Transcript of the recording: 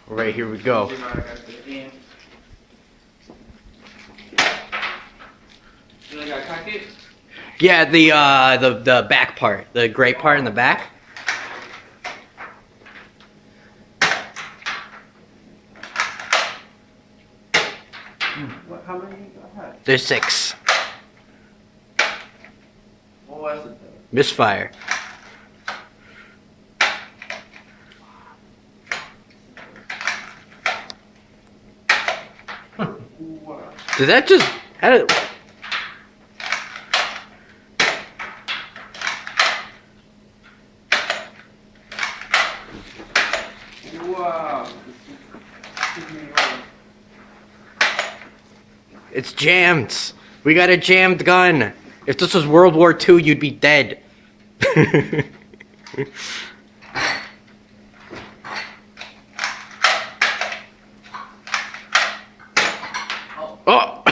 Alright, here we go. Yeah, the back part, the gray part in the back. How many had? There's 6. What was it? Misfire. Did that just? How did? Wow. It's jammed. We got a jammed gun. If this was World War II, you'd be dead. Oh.